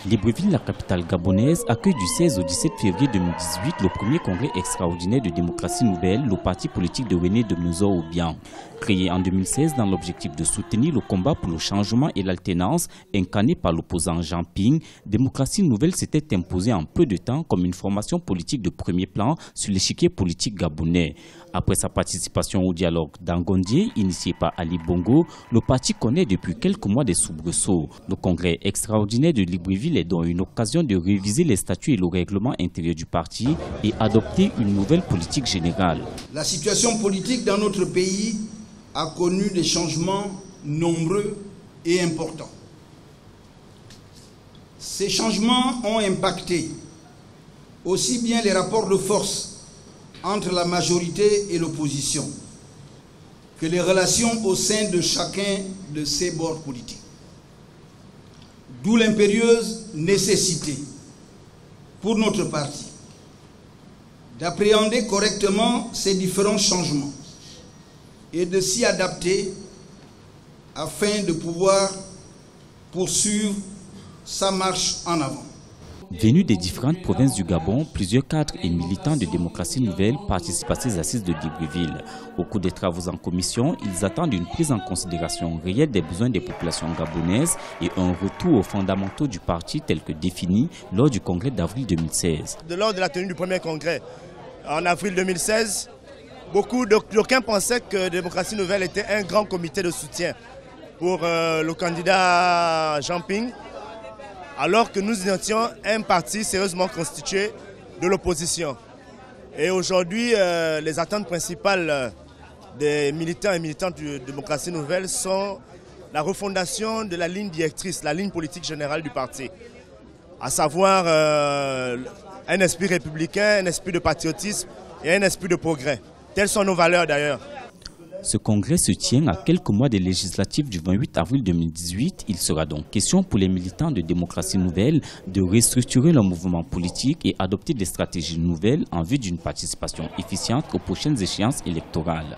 Libreville, la capitale gabonaise, accueille du 16 au 17 février 2018 le premier congrès extraordinaire de démocratie nouvelle, le parti politique de René Domnozo Obiang. Créé en 2016 dans l'objectif de soutenir le combat pour le changement et l'alternance incarné par l'opposant Jean Ping, Démocratie nouvelle s'était imposée en peu de temps comme une formation politique de premier plan sur l'échiquier politique gabonais. Après sa participation au dialogue d'Angondier, initié par Ali Bongo, le parti connaît depuis quelques mois des soubresauts. Le congrès extraordinaire de Libreville est donc une occasion de réviser les statuts et le règlement intérieur du parti et adopter une nouvelle politique générale. La situation politique dans notre pays a connu des changements nombreux et importants. Ces changements ont impacté aussi bien les rapports de force entre la majorité et l'opposition que les relations au sein de chacun de ces bords politiques. D'où l'impérieuse nécessité pour notre parti d'appréhender correctement ces différents changements et de s'y adapter afin de pouvoir poursuivre sa marche en avant. Venus des différentes provinces du Gabon, plusieurs cadres et militants de Démocratie nouvelle participent à ces assises de Libreville. Au cours des travaux en commission, ils attendent une prise en considération réelle des besoins des populations gabonaises et un retour aux fondamentaux du parti tel que défini lors du congrès d'avril 2016. Lors de la tenue du premier congrès en avril 2016, d'aucuns pensaient que Démocratie nouvelle était un grand comité de soutien pour le candidat Jean Ping, alors que nous étions un parti sérieusement constitué de l'opposition. Et aujourd'hui, les attentes principales des militants et militantes de Démocratie nouvelle sont la refondation de la ligne directrice, la ligne politique générale du parti, à savoir un esprit républicain, un esprit de patriotisme et un esprit de progrès. Telles sont nos valeurs d'ailleurs. Ce congrès se tient à quelques mois des législatives du 28 avril 2018. Il sera donc question pour les militants de Démocratie nouvelle de restructurer leur mouvement politique et adopter des stratégies nouvelles en vue d'une participation efficiente aux prochaines échéances électorales.